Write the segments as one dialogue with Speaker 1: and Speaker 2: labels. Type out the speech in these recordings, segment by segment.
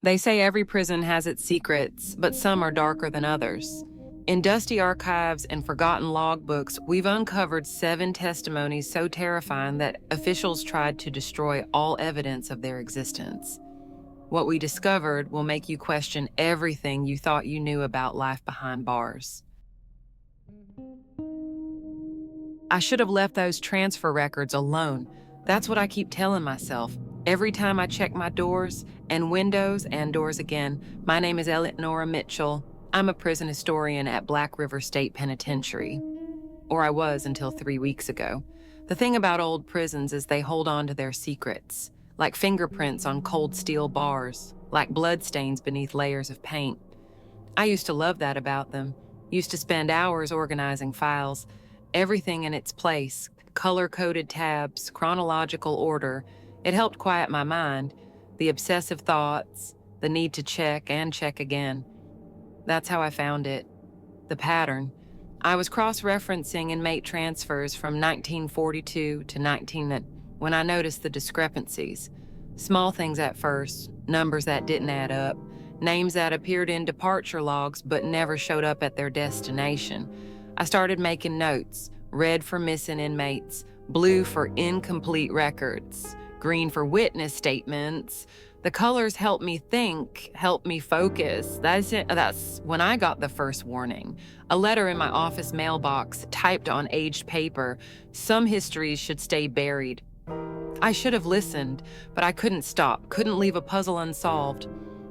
Speaker 1: They say every prison has its secrets, but some are darker than others. In dusty archives and forgotten logbooks, we've uncovered 7 testimonies so terrifying that officials tried to destroy all evidence of their existence. What we discovered will make you question everything you thought you knew about life behind bars. I should have left those transfer records alone. That's what I keep telling myself. Every time I check my doors and windows and doors again. My name is Eleanor Mitchell. I'm a prison historian at Black River State Penitentiary. Or I was until 3 weeks ago. The thing about old prisons is they hold on to their secrets, like fingerprints on cold steel bars, like bloodstains beneath layers of paint. I used to love that about them. Used to spend hours organizing files, everything in its place, color-coded tabs, chronological order. It helped quiet my mind, the obsessive thoughts, the need to check and check again. That's how I found it, the pattern. I was cross-referencing inmate transfers from 1942 to 19 when I noticed the discrepancies. Small things at first, numbers that didn't add up, names that appeared in departure logs but never showed up at their destination. I started making notes, red for missing inmates, blue for incomplete records, green for witness statements. The colors helped me think, helped me focus. That's when I got the first warning. A letter in my office mailbox, typed on aged paper. Some histories should stay buried. I should have listened, but I couldn't stop, couldn't leave a puzzle unsolved.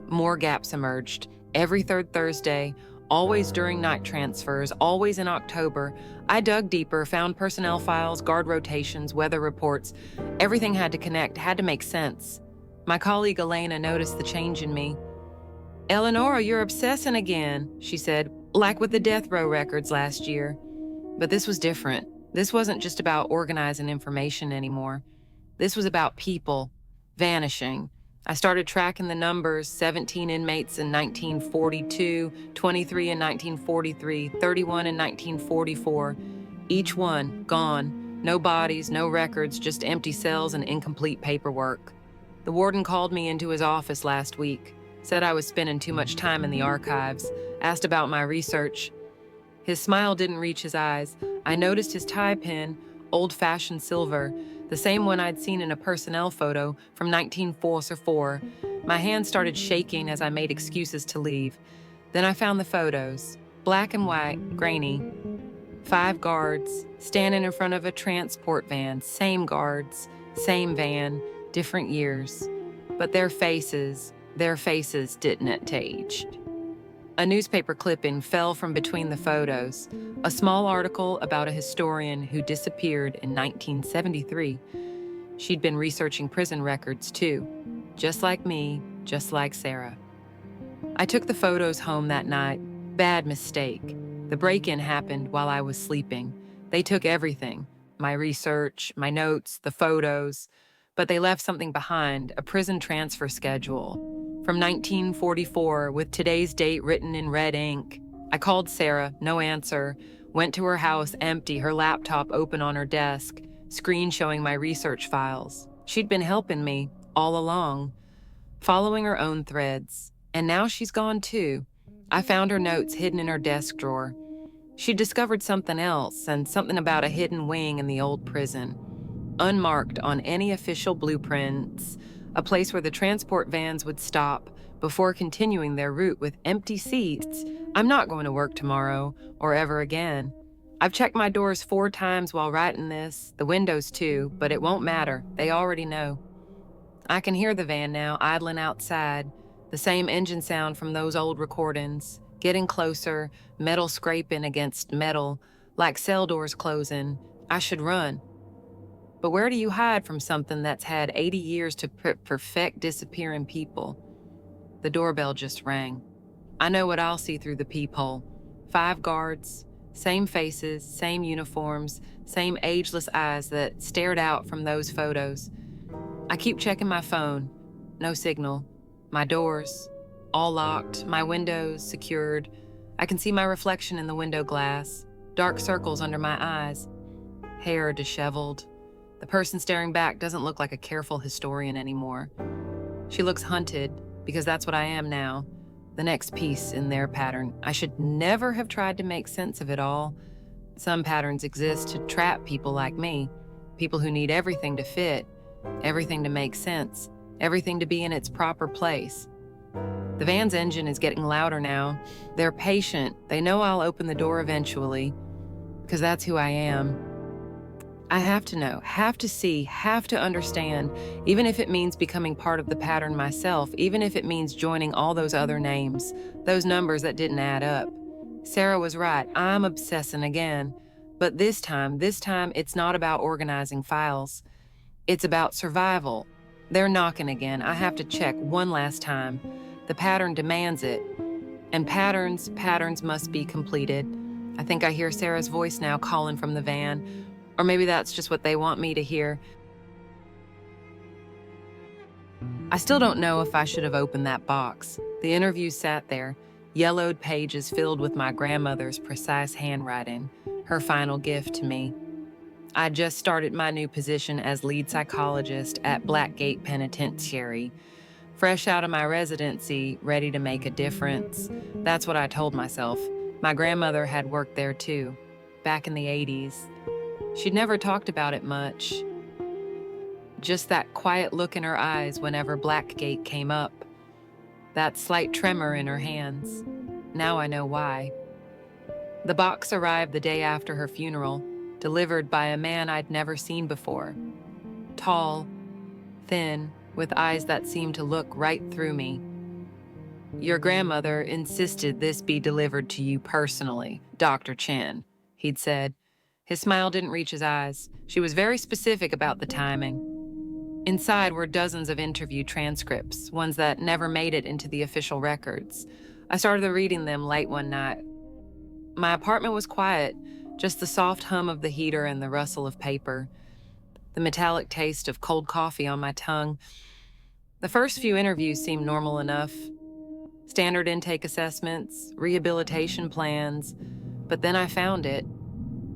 Speaker 1: More gaps emerged. Every third Thursday, always during night transfers, always in October, I dug deeper, found personnel files, guard rotations, weather reports. Everything had to connect, had to make sense. My colleague Elena noticed the change in me. "Eleonora, you're obsessing again," she said, "like with the death row records last year." But this was different. This wasn't just about organizing information anymore. This was about people vanishing. I started tracking the numbers: 17 inmates in 1942, 23 in 1943, 31 in 1944. Each one gone. No bodies, no records, just empty cells and incomplete paperwork. The warden called me into his office last week, said I was spending too much time in the archives, asked about my research. His smile didn't reach his eyes. I noticed his tie pin, old-fashioned silver, the same one I'd seen in a personnel photo from 1944. My hand started shaking as I made excuses to leave. Then I found the photos, black and white, grainy. 5 guards, standing in front of a transport van, same guards, same van, different years. But their faces didn't age. A newspaper clipping fell from between the photos, a small article about a historian who disappeared in 1973. She'd been researching prison records too, just like me, just like Sarah. I took the photos home that night. Bad mistake. The break-in happened while I was sleeping. They took everything, my research, my notes, the photos, but they left something behind, a prison transfer schedule. From 1944, with today's date written in red ink. I called Sarah, no answer. Went to her house empty, her laptop open on her desk, screen showing my research files. She'd been helping me all along, following her own threads. And now she's gone too. I found her notes hidden in her desk drawer. She discovered something else, and something about a hidden wing in the old prison. Unmarked on any official blueprints, a place where the transport vans would stop before continuing their route with empty seats. I'm not going to work tomorrow or ever again. I've checked my doors 4 times while writing this, the windows too, but it won't matter. They already know. I can hear the van now, idling outside, the same engine sound from those old recordings, getting closer, metal scraping against metal, like cell doors closing. I should run. But where do you hide from something that's had 80 years to perfect disappearing people? The doorbell just rang. I know what I'll see through the peephole. 5 guards, same faces, same uniforms, same ageless eyes that stared out from those photos. I keep checking my phone. No signal. My doors, all locked, my windows secured. I can see my reflection in the window glass, dark circles under my eyes, hair disheveled. The person staring back doesn't look like a careful historian anymore. She looks hunted, because that's what I am now, the next piece in their pattern. I should never have tried to make sense of it all. Some patterns exist to trap people like me, people who need everything to fit, everything to make sense, everything to be in its proper place. The van's engine is getting louder now. They're patient. They know I'll open the door eventually, because that's who I am. I have to know, have to see, have to understand, even if it means becoming part of the pattern myself, even if it means joining all those other names, those numbers that didn't add up. Sarah was right. I'm obsessing again. But this time, it's not about organizing files. It's about survival. They're knocking again. I have to check one last time. The pattern demands it. And patterns must be completed. I think I hear Sarah's voice now calling from the van. Or maybe that's just what they want me to hear. I still don't know if I should have opened that box. The interview sat there, yellowed pages filled with my grandmother's precise handwriting, her final gift to me. I just started my new position as lead psychologist at Blackgate Penitentiary. Fresh out of my residency, ready to make a difference. That's what I told myself. My grandmother had worked there too, back in the 80s. She'd never talked about it much. Just that quiet look in her eyes whenever Blackgate came up. That slight tremor in her hands. Now I know why. The box arrived the day after her funeral, delivered by a man I'd never seen before. Tall, thin, with eyes that seemed to look right through me. Your grandmother insisted this be delivered to you personally, Dr. Chen, he'd said. His smile didn't reach his eyes. She was very specific about the timing. Inside were dozens of interview transcripts, ones that never made it into the official records. I started reading them late one night. My apartment was quiet, just the soft hum of the heater and the rustle of paper, the metallic taste of cold coffee on my tongue. The first few interviews seemed normal enough. Standard intake assessments, rehabilitation plans, but then I found it.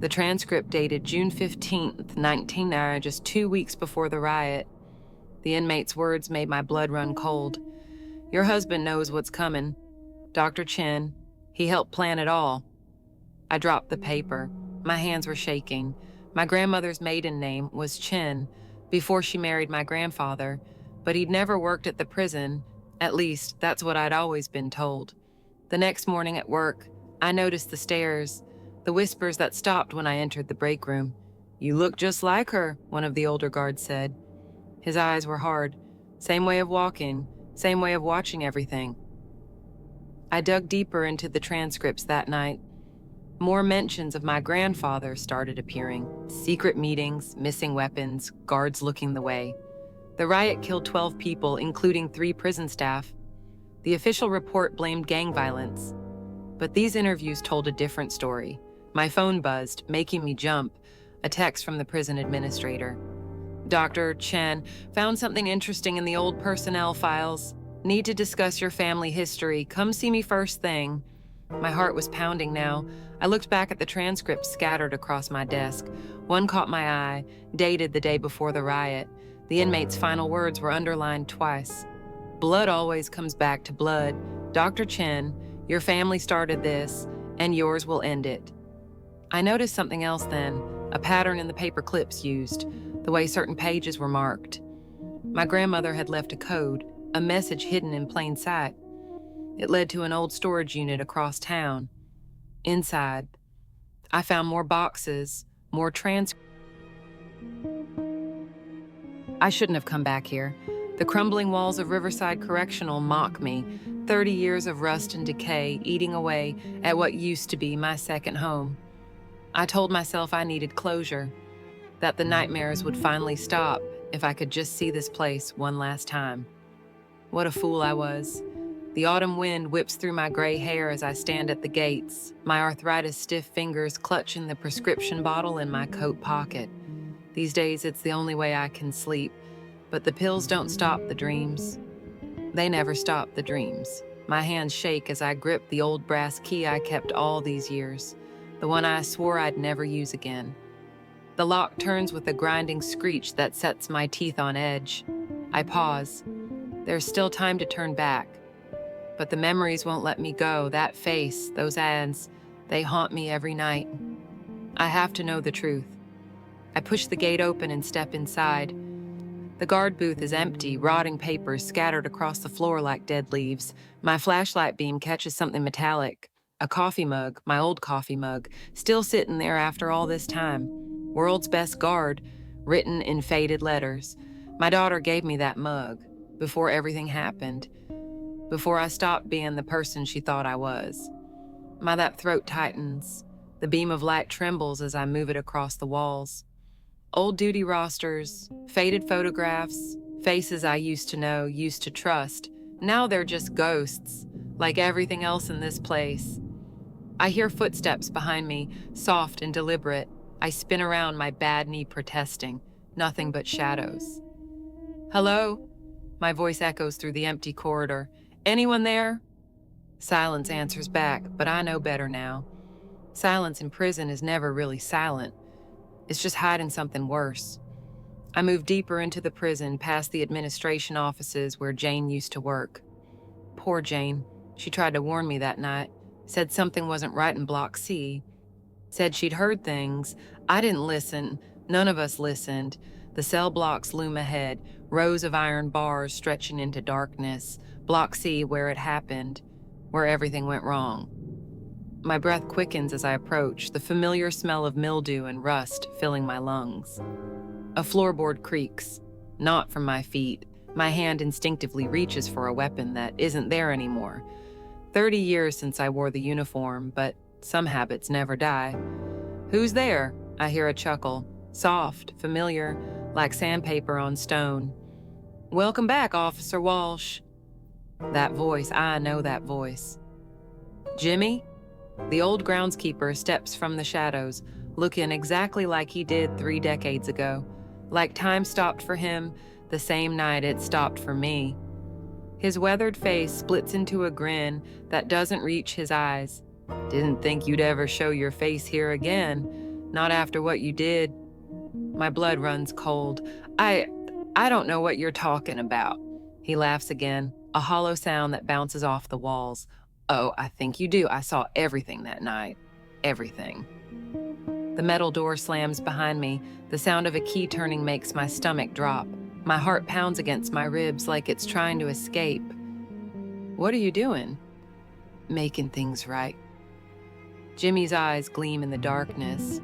Speaker 1: The transcript dated June 15th, 1990, just 2 weeks before the riot. The inmate's words made my blood run cold. Your husband knows what's coming. Dr. Chen, he helped plan it all. I dropped the paper. My hands were shaking. My grandmother's maiden name was Chen before she married my grandfather, but he'd never worked at the prison. At least, that's what I'd always been told. The next morning at work, I noticed the stares, the whispers that stopped when I entered the break room. You look just like her, one of the older guards said. His eyes were hard. Same way of walking, same way of watching everything. I dug deeper into the transcripts that night. More mentions of my grandfather started appearing. Secret meetings, missing weapons, guards looking the way. The riot killed 12 people, including 3 prison staff. The official report blamed gang violence. But these interviews told a different story. My phone buzzed, making me jump. A text from the prison administrator. Dr. Chen, found something interesting in the old personnel files. Need to discuss your family history. Come see me first thing. My heart was pounding now. I looked back at the transcripts scattered across my desk. One caught my eye, dated the day before the riot. The inmate's final words were underlined twice. Blood always comes back to blood. Dr. Chen, your family started this, and yours will end it. I noticed something else then, a pattern in the paper clips used, the way certain pages were marked. My grandmother had left a code, a message hidden in plain sight. It led to an old storage unit across town. Inside, I found more boxes, more transcripts. I shouldn't have come back here. The crumbling walls of Riverside Correctional mock me, 30 years of rust and decay eating away at what used to be my second home. I told myself I needed closure, that the nightmares would finally stop if I could just see this place one last time. What a fool I was. The autumn wind whips through my gray hair as I stand at the gates, my arthritis-stiff fingers clutching the prescription bottle in my coat pocket. These days, it's the only way I can sleep, but the pills don't stop the dreams. They never stop the dreams. My hands shake as I grip the old brass key I kept all these years, the one I swore I'd never use again. The lock turns with a grinding screech that sets my teeth on edge. I pause. There's still time to turn back. But the memories won't let me go. That face, those ads, they haunt me every night. I have to know the truth. I push the gate open and step inside. The guard booth is empty, rotting papers scattered across the floor like dead leaves. My flashlight beam catches something metallic. A coffee mug, my old coffee mug, still sitting there after all this time. World's best guard, written in faded letters. My daughter gave me that mug before everything happened, before I stopped being the person she thought I was. That throat tightens. The beam of light trembles as I move it across the walls. Old duty rosters, faded photographs, faces I used to know, used to trust. Now they're just ghosts, like everything else in this place. I hear footsteps behind me, soft and deliberate. I spin around, my bad knee protesting. Nothing but shadows. Hello? My voice echoes through the empty corridor. Anyone there? Silence answers back, but I know better now. Silence in prison is never really silent. It's just hiding something worse. I move deeper into the prison, past the administration offices where Jane used to work. Poor Jane. She tried to warn me that night. Said something wasn't right in Block C. Said she'd heard things. I didn't listen. None of us listened. The cell blocks loom ahead, rows of iron bars stretching into darkness. Block C, where it happened, where everything went wrong. My breath quickens as I approach, the familiar smell of mildew and rust filling my lungs. A floorboard creaks, not from my feet. My hand instinctively reaches for a weapon that isn't there anymore. 30 years since I wore the uniform, but some habits never die. Who's there? I hear a chuckle, soft, familiar, like sandpaper on stone. Welcome back, Officer Walsh. That voice, I know that voice. Jimmy? The old groundskeeper steps from the shadows, looking exactly like he did 3 decades ago. Like time stopped for him the same night it stopped for me. His weathered face splits into a grin that doesn't reach his eyes. Didn't think you'd ever show your face here again, not after what you did. My blood runs cold. I don't know what you're talking about. He laughs again, a hollow sound that bounces off the walls. Oh, I think you do. I saw everything that night. Everything. The metal door slams behind me. The sound of a key turning makes my stomach drop. My heart pounds against my ribs like it's trying to escape. What are you doing? Making things right. Jimmy's eyes gleam in the darkness.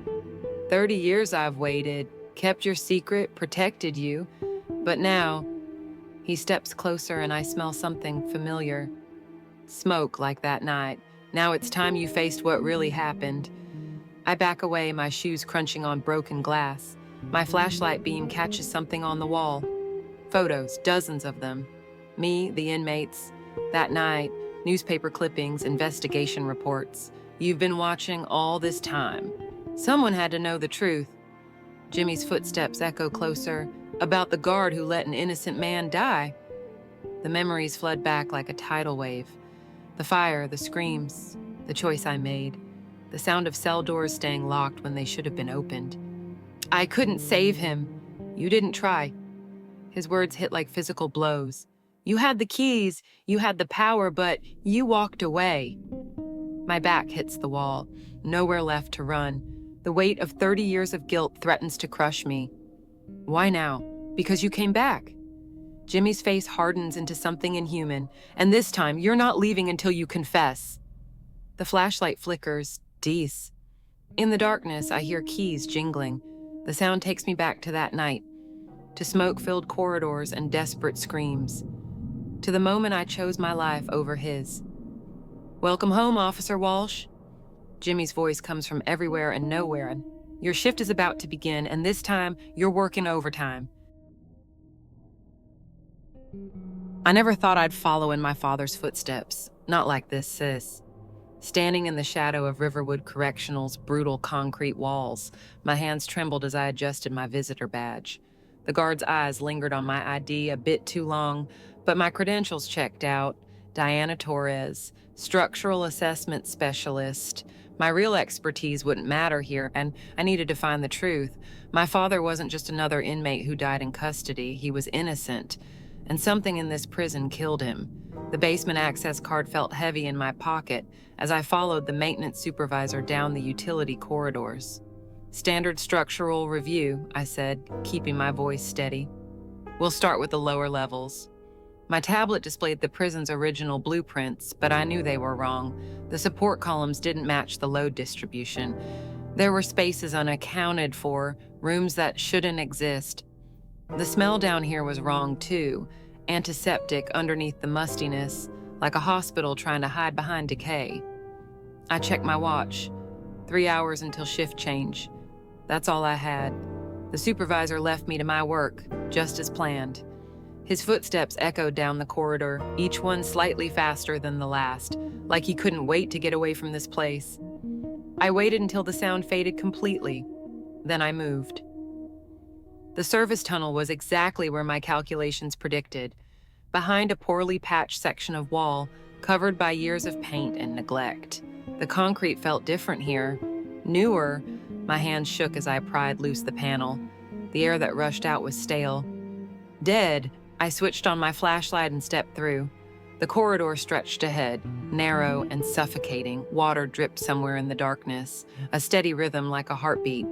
Speaker 1: 30 years I've waited, kept your secret, protected you. But now, he steps closer and I smell something familiar. Smoke like that night. Now it's time you faced what really happened. I back away, my shoes crunching on broken glass. My flashlight beam catches something on the wall. Photos, dozens of them. Me, the inmates. That night, newspaper clippings, investigation reports. You've been watching all this time. Someone had to know the truth. Jimmy's footsteps echo closer, about the guard who let an innocent man die. The memories flood back like a tidal wave. The fire, the screams, the choice I made. The sound of cell doors staying locked when they should have been opened. I couldn't save him. You didn't try. His words hit like physical blows. You had the keys, you had the power, but you walked away. My back hits the wall, nowhere left to run. The weight of 30 years of guilt threatens to crush me. Why now? Because you came back. Jimmy's face hardens into something inhuman, and this time you're not leaving until you confess. The flashlight flickers, Dees. In the darkness, I hear keys jingling. The sound takes me back to that night, to smoke-filled corridors and desperate screams, to the moment I chose my life over his. Welcome home, Officer Walsh. Jimmy's voice comes from everywhere and nowhere. Your shift is about to begin, and this time, you're working overtime. I never thought I'd follow in my father's footsteps. Not like this, sis. Standing in the shadow of Riverwood Correctional's brutal concrete walls, my hands trembled as I adjusted my visitor badge. The guard's eyes lingered on my ID a bit too long, but my credentials checked out. Diana Torres, structural assessment specialist. My real expertise wouldn't matter here, and I needed to find the truth. My father wasn't just another inmate who died in custody. He was innocent. and something in this prison killed him. The basement access card felt heavy in my pocket as I followed the maintenance supervisor down the utility corridors. "Standard structural review," I said, keeping my voice steady. "We'll start with the lower levels." My tablet displayed the prison's original blueprints, but I knew they were wrong. The support columns didn't match the load distribution. There were spaces unaccounted for, rooms that shouldn't exist. The smell down here was wrong too, antiseptic underneath the mustiness, like a hospital trying to hide behind decay. I checked my watch. 3 hours until shift change. That's all I had. The supervisor left me to my work, just as planned. His footsteps echoed down the corridor, each one slightly faster than the last, like he couldn't wait to get away from this place. I waited until the sound faded completely. Then I moved. The service tunnel was exactly where my calculations predicted, behind a poorly patched section of wall covered by years of paint and neglect. The concrete felt different here, newer. My hands shook as I pried loose the panel. The air that rushed out was stale. Dead. I switched on my flashlight and stepped through. The corridor stretched ahead, narrow and suffocating. Water dripped somewhere in the darkness, a steady rhythm like a heartbeat.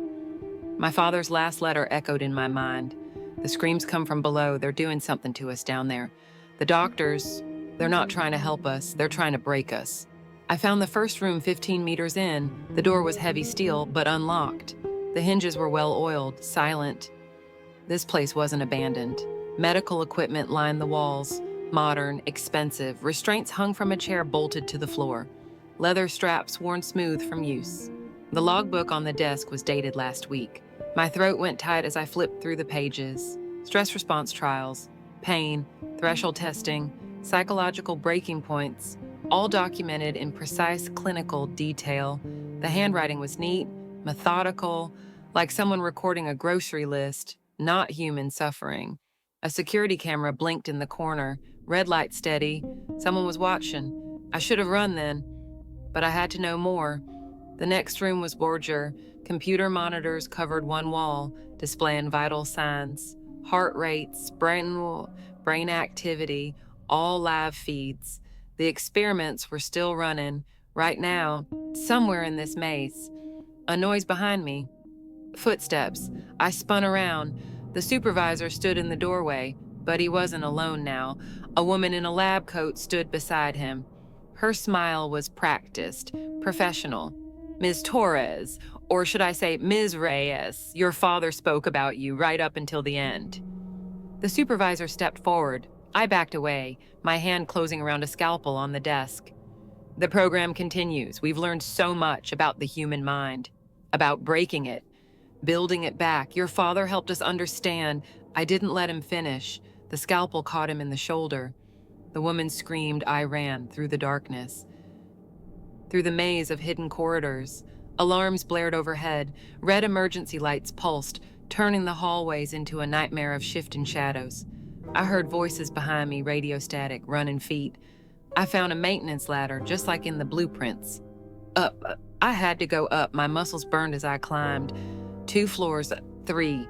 Speaker 1: My father's last letter echoed in my mind. The screams come from below. They're doing something to us down there. The doctors, they're not trying to help us. They're trying to break us. I found the first room 15 meters in. The door was heavy steel, but unlocked. The hinges were well-oiled, silent. This place wasn't abandoned. Medical equipment lined the walls, modern, expensive. Restraints hung from a chair bolted to the floor. Leather straps worn smooth from use. The logbook on the desk was dated last week. My throat went tight as I flipped through the pages. Stress response trials, pain, threshold testing, psychological breaking points, all documented in precise clinical detail. The handwriting was neat, methodical, like someone recording a grocery list, not human suffering. A security camera blinked in the corner, red light steady. Someone was watching. I should have run then, but I had to know more. The next room was Borger. Computer monitors covered one wall, displaying vital signs, heart rates, brain activity, all live feeds. The experiments were still running. Right now, somewhere in this maze. A noise behind me. Footsteps. I spun around. The supervisor stood in the doorway, but he wasn't alone now. A woman in a lab coat stood beside him. Her smile was practiced, professional. "Ms. Torres, or should I say Ms. Reyes, your father spoke about you right up until the end." The supervisor stepped forward. I backed away, my hand closing around a scalpel on the desk. "The program continues. We've learned so much about the human mind, about breaking it, building it back. Your father helped us understand." I didn't let him finish. The scalpel caught him in the shoulder. The woman screamed. I ran through the darkness, through the maze of hidden corridors. Alarms blared overhead. Red emergency lights pulsed, turning the hallways into a nightmare of shifting shadows. I heard voices behind me, radio static, running feet. I found a maintenance ladder, just like in the blueprints. Up. I had to go up. My muscles burned as I climbed. 2 floors, 3.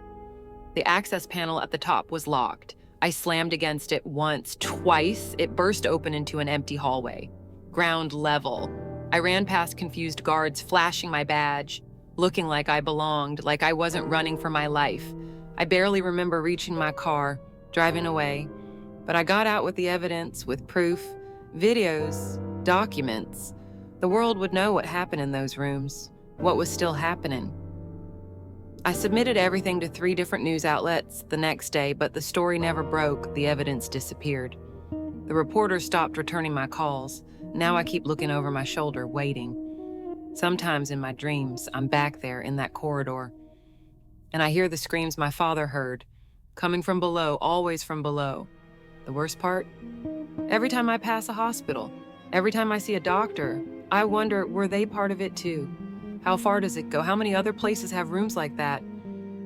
Speaker 1: The access panel at the top was locked. I slammed against it once, twice. It burst open into an empty hallway. Ground level. I ran past confused guards, flashing my badge, looking like I belonged, like I wasn't running for my life. I barely remember reaching my car, driving away. But I got out with the evidence, with proof, videos, documents. The world would know what happened in those rooms, what was still happening. I submitted everything to 3 different news outlets the next day, but the story never broke. The evidence disappeared. The reporters stopped returning my calls. Now I keep looking over my shoulder, waiting. Sometimes in my dreams, I'm back there in that corridor, and I hear the screams my father heard, coming from below, always from below. The worst part? Every time I pass a hospital, every time I see a doctor, I wonder, were they part of it too? How far does it go? How many other places have rooms like that?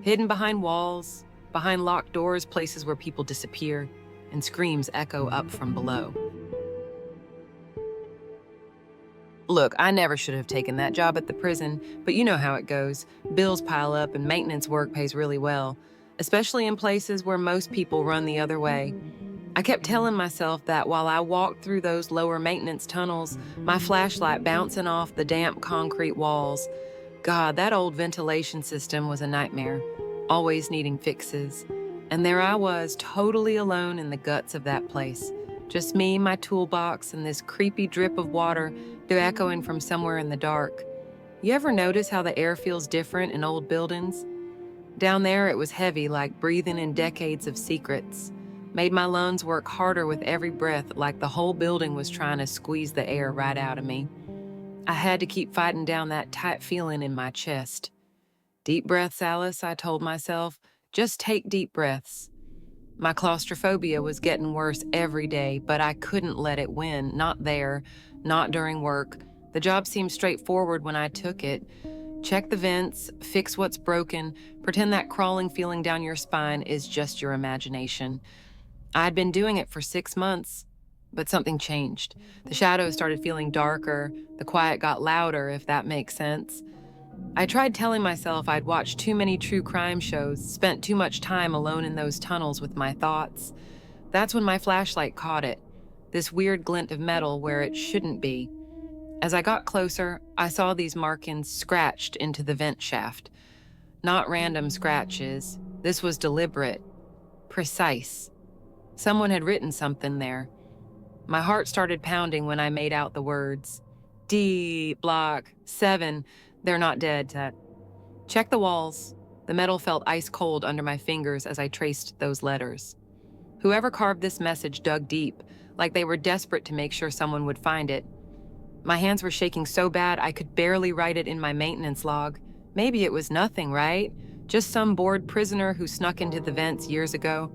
Speaker 1: Hidden behind walls, behind locked doors, places where people disappear, and screams echo up from below. Look, I never should have taken that job at the prison, but you know how it goes. Bills pile up and maintenance work pays really well, especially in places where most people run the other way. I kept telling myself that while I walked through those lower maintenance tunnels, my flashlight bouncing off the damp concrete walls. God, that old ventilation system was a nightmare, always needing fixes. And there I was, totally alone in the guts of that place. Just me, my toolbox, and this creepy drip of water echoing from somewhere in the dark. You ever notice how the air feels different in old buildings? Down there, it was heavy, like breathing in decades of secrets. Made my lungs work harder with every breath, like the whole building was trying to squeeze the air right out of me. I had to keep fighting down that tight feeling in my chest. Deep breaths, Alice, I told myself. Just take deep breaths. My claustrophobia was getting worse every day, but I couldn't let it win. Not there, not during work. The job seemed straightforward when I took it. Check the vents, fix what's broken, pretend that crawling feeling down your spine is just your imagination. I'd been doing it for 6 months, but something changed. The shadows started feeling darker, the quiet got louder, if that makes sense. I tried telling myself I'd watched too many true crime shows, spent too much time alone in those tunnels with my thoughts. That's when my flashlight caught it, this weird glint of metal where it shouldn't be. As I got closer, I saw these markings scratched into the vent shaft. Not random scratches. This was deliberate, precise. Someone had written something there. My heart started pounding when I made out the words. D, block, 7, they're not dead, Tet. Check the walls. The metal felt ice cold under my fingers as I traced those letters. Whoever carved this message dug deep, like they were desperate to make sure someone would find it. My hands were shaking so bad I could barely write it in my maintenance log. Maybe it was nothing, right? Just some bored prisoner who snuck into the vents years ago.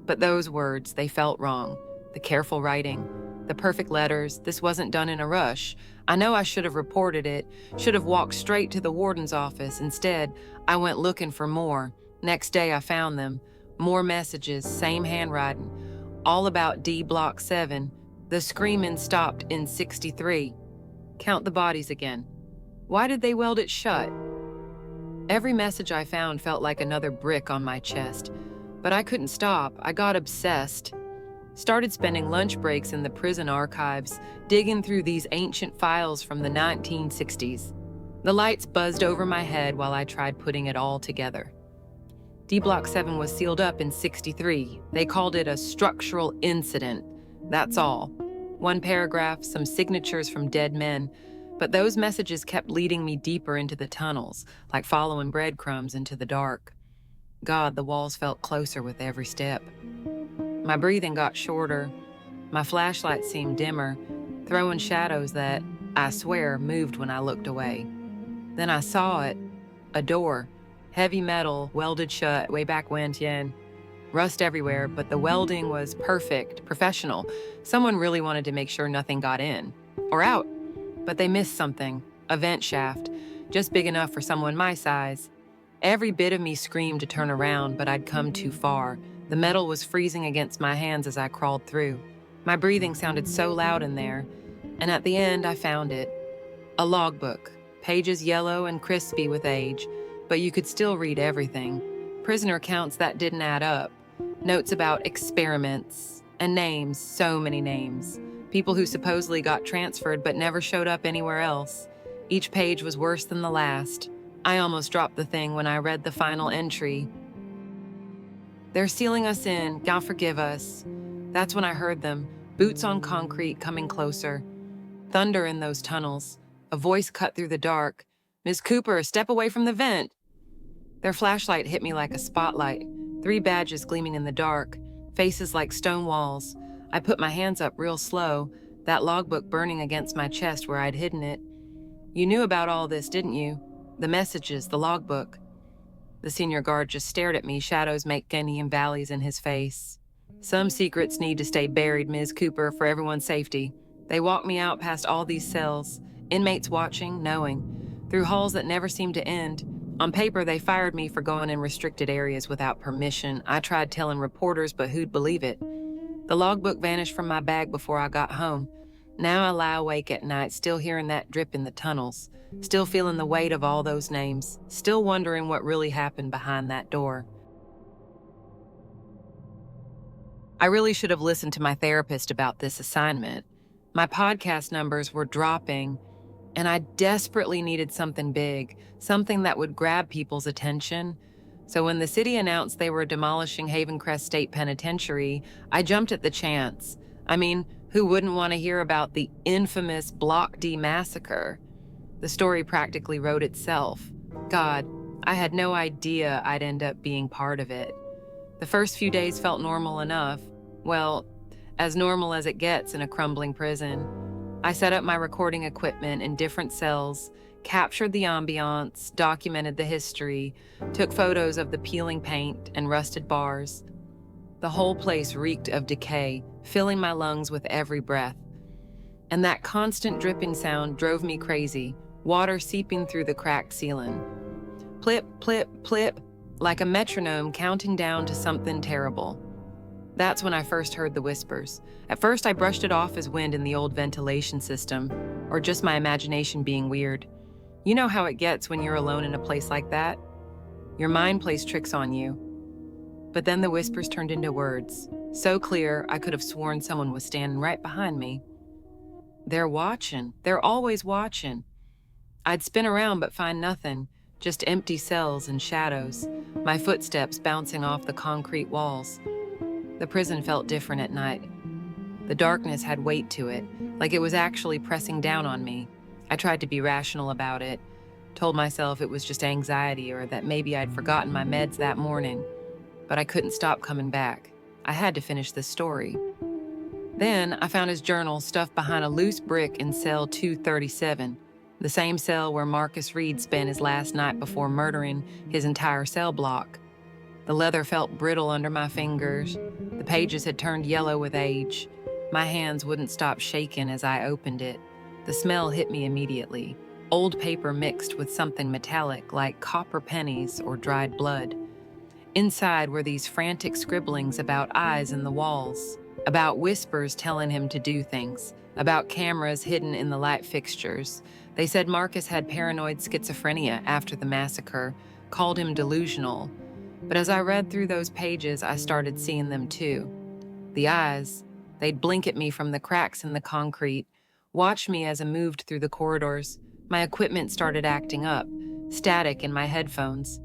Speaker 1: But those words, they felt wrong. The careful writing, the perfect letters, this wasn't done in a rush. I know I should have reported it, should have walked straight to the warden's office. Instead, I went looking for more. Next day, I found them. More messages, same handwriting, all about D Block 7. The screaming stopped in 63. Count the bodies again. Why did they weld it shut? Every message I found felt like another brick on my chest. But I couldn't stop. I got obsessed. Started spending lunch breaks in the prison archives, digging through these ancient files from the 1960s. The lights buzzed over my head while I tried putting it all together. D Block 7 was sealed up in 63. They called it a structural incident. That's all. One paragraph, some signatures from dead men, but those messages kept leading me deeper into the tunnels, like following breadcrumbs into the dark. God, the walls felt closer with every step. My breathing got shorter. My flashlight seemed dimmer, throwing shadows that, I swear, moved when I looked away. Then I saw it, a door, heavy metal, welded shut way back when, Tien. Rust everywhere, but the welding was perfect, professional. Someone really wanted to make sure nothing got in, or out. But they missed something, a vent shaft, just big enough for someone my size. Every bit of me screamed to turn around, but I'd come too far. The metal was freezing against my hands as I crawled through. My breathing sounded so loud in there, and at the end I found it. A logbook, pages yellow and crispy with age, but you could still read everything. Prisoner counts that didn't add up. Notes about experiments, and names, so many names. People who supposedly got transferred but never showed up anywhere else. Each page was worse than the last. I almost dropped the thing when I read the final entry. They're sealing us in, God forgive us. That's when I heard them, boots on concrete coming closer. Thunder in those tunnels. A voice cut through the dark. Ms. Cooper, step away from the vent. Their flashlight hit me like a spotlight. 3 badges gleaming in the dark, faces like stone walls. I put my hands up real slow, that logbook burning against my chest where I'd hidden it. You knew about all this, didn't you? The messages, the logbook. The senior guard just stared at me, shadows making valleys in his face. Some secrets need to stay buried, Ms. Cooper, for everyone's safety. They walked me out past all these cells, inmates watching, knowing, through halls that never seemed to end. On paper, they fired me for going in restricted areas without permission. I tried telling reporters, but who'd believe it? The logbook vanished from my bag before I got home. Now I lie awake at night, still hearing that drip in the tunnels, still feeling the weight of all those names, still wondering what really happened behind that door. I really should have listened to my therapist about this assignment. My podcast numbers were dropping, and I desperately needed something big, something that would grab people's attention. So when the city announced they were demolishing Havencrest State Penitentiary, I jumped at the chance. I mean, who wouldn't want to hear about the infamous Block D massacre? The story practically wrote itself. God, I had no idea I'd end up being part of it. The first few days felt normal enough. Well, as normal as it gets in a crumbling prison. I set up my recording equipment in different cells, captured the ambiance, documented the history, took photos of the peeling paint and rusted bars. The whole place reeked of decay, filling my lungs with every breath. And that constant dripping sound drove me crazy, water seeping through the cracked ceiling. Plip, plip, plip, like a metronome counting down to something terrible. That's when I first heard the whispers. At first, I brushed it off as wind in the old ventilation system, or just my imagination being weird. You know how it gets when you're alone in a place like that? Your mind plays tricks on you. But then the whispers turned into words, so clear I could have sworn someone was standing right behind me. They're watching. They're always watching. I'd spin around but find nothing, just empty cells and shadows, my footsteps bouncing off the concrete walls. The prison felt different at night. The darkness had weight to it, like it was actually pressing down on me. I tried to be rational about it, told myself it was just anxiety or that maybe I'd forgotten my meds that morning. But I couldn't stop coming back. I had to finish this story. Then I found his journal stuffed behind a loose brick in cell 237, the same cell where Marcus Reed spent his last night before murdering his entire cell block. The leather felt brittle under my fingers. The pages had turned yellow with age. My hands wouldn't stop shaking as I opened it. The smell hit me immediately. Old paper mixed with something metallic like copper pennies or dried blood. Inside were these frantic scribblings about eyes in the walls, about whispers telling him to do things, about cameras hidden in the light fixtures. They said Marcus had paranoid schizophrenia after the massacre, called him delusional. But as I read through those pages, I started seeing them too. The eyes, they'd blink at me from the cracks in the concrete, watch me as I moved through the corridors. My equipment started acting up, static in my headphones.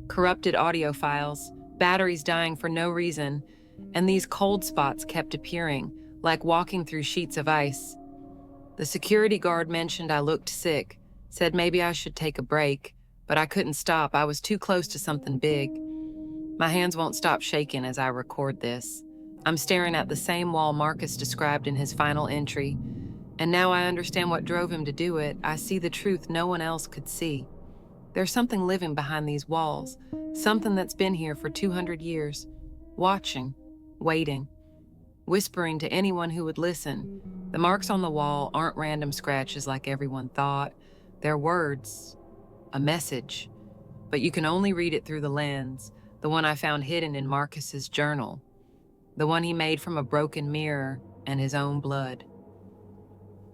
Speaker 1: Corrupted audio files, batteries dying for no reason, and these cold spots kept appearing, like walking through sheets of ice. The security guard mentioned I looked sick, said maybe I should take a break, but I couldn't stop. I was too close to something big. My hands won't stop shaking as I record this. I'm staring at the same wall Marcus described in his final entry, and now I understand what drove him to do it. I see the truth no one else could see. There's something living behind these walls, something that's been here for 200 years, watching, waiting, whispering to anyone who would listen. The marks on the wall aren't random scratches like everyone thought. They're words, a message, but you can only read it through the lens, the one I found hidden in Marcus's journal, the one he made from a broken mirror and his own blood.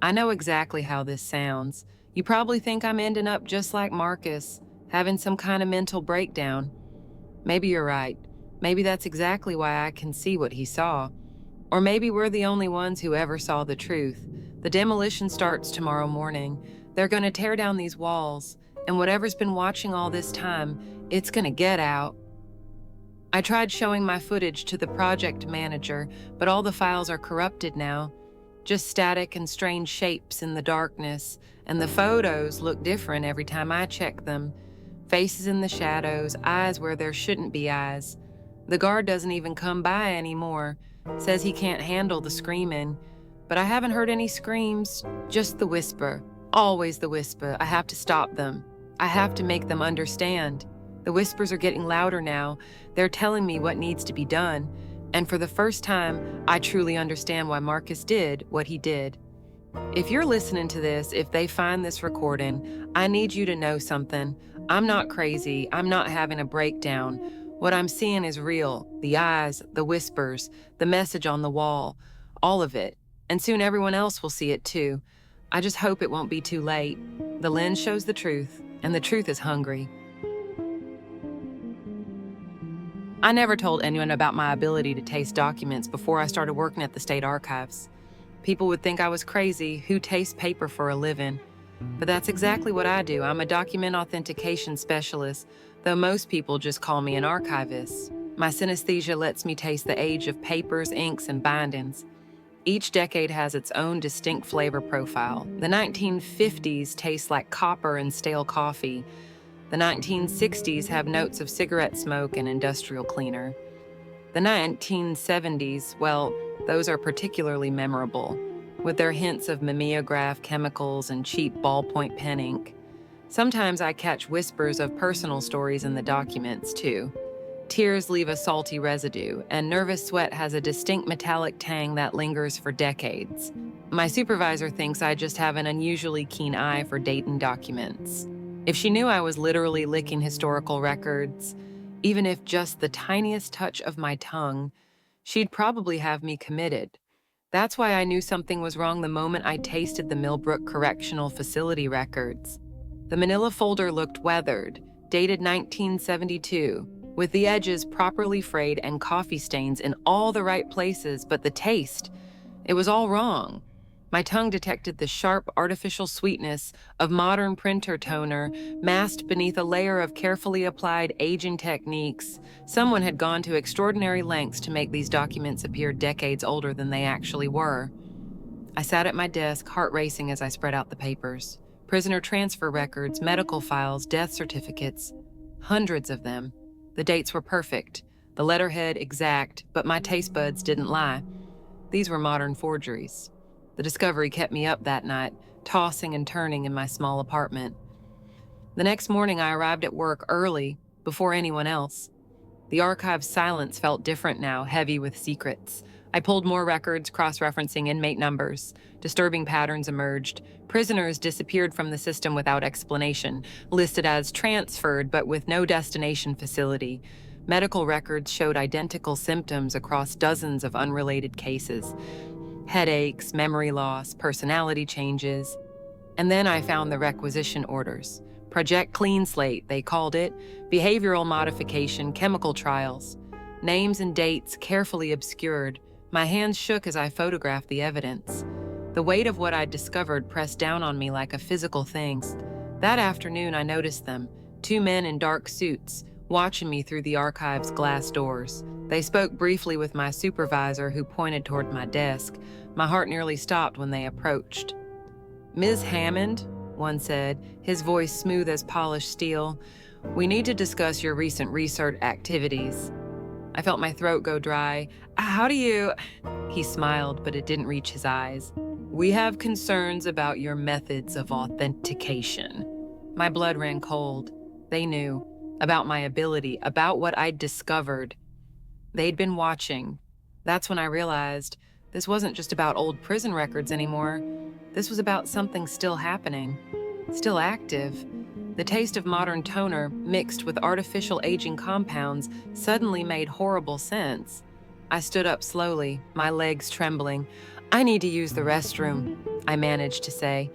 Speaker 1: I know exactly how this sounds. You probably think I'm ending up just like Marcus, having some kind of mental breakdown. Maybe you're right. Maybe that's exactly why I can see what he saw. Or maybe we're the only ones who ever saw the truth. The demolition starts tomorrow morning. They're going to tear down these walls, and whatever's been watching all this time, it's going to get out. I tried showing my footage to the project manager, but all the files are corrupted now. Just static and strange shapes in the darkness, and the photos look different every time I check them. Faces in the shadows, eyes where there shouldn't be eyes. The guard doesn't even come by anymore. Says he can't handle the screaming. But I haven't heard any screams, just the whisper. Always the whisper. I have to stop them. I have to make them understand. The whispers are getting louder now. They're telling me what needs to be done. And for the first time, I truly understand why Marcus did what he did. If you're listening to this, if they find this recording, I need you to know something. I'm not crazy. I'm not having a breakdown. What I'm seeing is real. The eyes, the whispers, the message on the wall, all of it. And soon everyone else will see it too. I just hope it won't be too late. The lens shows the truth, and the truth is hungry. I never told anyone about my ability to taste documents before I started working at the state archives. People would think I was crazy. Who tastes paper for a living? But that's exactly what I do. I'm a document authentication specialist, though most people just call me an archivist. My synesthesia lets me taste the age of papers, inks, and bindings. Each decade has its own distinct flavor profile. The 1950s taste like copper and stale coffee. The 1960s have notes of cigarette smoke and industrial cleaner. The 1970s, well, those are particularly memorable, with their hints of mimeograph chemicals and cheap ballpoint pen ink. Sometimes I catch whispers of personal stories in the documents, too. Tears leave a salty residue, and nervous sweat has a distinct metallic tang that lingers for decades. My supervisor thinks I just have an unusually keen eye for dating documents. If she knew I was literally licking historical records, even if just the tiniest touch of my tongue, she'd probably have me committed. That's why I knew something was wrong the moment I tasted the Millbrook Correctional Facility records. The manila folder looked weathered, dated 1972, with the edges properly frayed and coffee stains in all the right places, but the taste, it was all wrong. My tongue detected the sharp, artificial sweetness of modern printer toner masked beneath a layer of carefully applied aging techniques. Someone had gone to extraordinary lengths to make these documents appear decades older than they actually were. I sat at my desk, heart racing as I spread out the papers. Prisoner transfer records, medical files, death certificates. Hundreds of them. The dates were perfect, the letterhead exact, but my taste buds didn't lie. These were modern forgeries. The discovery kept me up that night, tossing and turning in my small apartment. The next morning, I arrived at work early, before anyone else. The archive's silence felt different now, heavy with secrets. I pulled more records, cross-referencing inmate numbers. Disturbing patterns emerged. Prisoners disappeared from the system without explanation, listed as transferred but with no destination facility. Medical records showed identical symptoms across dozens of unrelated cases. Headaches, memory loss, personality changes. And then I found the requisition orders. Project Clean Slate, they called it. Behavioral modification, chemical trials. Names and dates carefully obscured. My hands shook as I photographed the evidence. The weight of what I'd discovered pressed down on me like a physical thing. That afternoon, I noticed them, 2 men in dark suits, watching me through the archive's glass doors. They spoke briefly with my supervisor, who pointed toward my desk. My heart nearly stopped when they approached. "Ms. Hammond," one said, his voice smooth as polished steel, "we need to discuss your recent research activities." I felt my throat go dry. "How do you—" He smiled, but it didn't reach his eyes. "We have concerns about your methods of authentication." My blood ran cold. They knew. About my ability, about what I'd discovered. They'd been watching. That's when I realized this wasn't just about old prison records anymore. This was about something still happening, still active. The taste of modern toner, mixed with artificial aging compounds, suddenly made horrible sense. I stood up slowly, my legs trembling. "I need to use the restroom," I managed to say.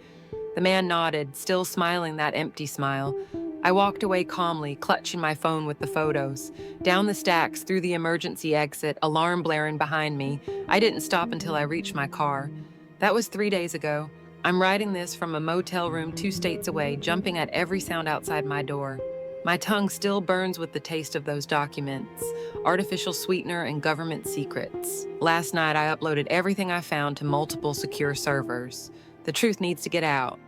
Speaker 1: The man nodded, still smiling that empty smile. I walked away calmly, clutching my phone with the photos. Down the stacks, through the emergency exit, alarm blaring behind me. I didn't stop until I reached my car. That was 3 days ago. I'm writing this from a motel room 2 states away, jumping at every sound outside my door. My tongue still burns with the taste of those documents, artificial sweetener and government secrets. Last night, I uploaded everything I found to multiple secure servers. The truth needs to get out.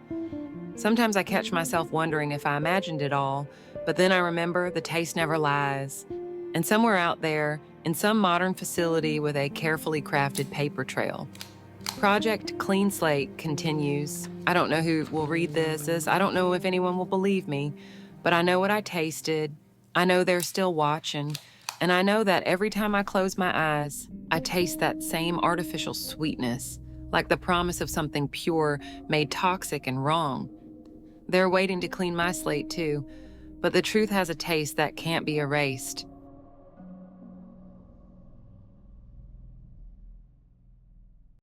Speaker 1: Sometimes I catch myself wondering if I imagined it all, but then I remember the taste never lies. And somewhere out there, in some modern facility with a carefully crafted paper trail. Project Clean Slate continues. I don't know who will read this. I don't know if anyone will believe me, but I know what I tasted. I know they're still watching. And I know that every time I close my eyes, I taste that same artificial sweetness, like the promise of something pure made toxic and wrong. They're waiting to clean my slate too, but the truth has a taste that can't be erased.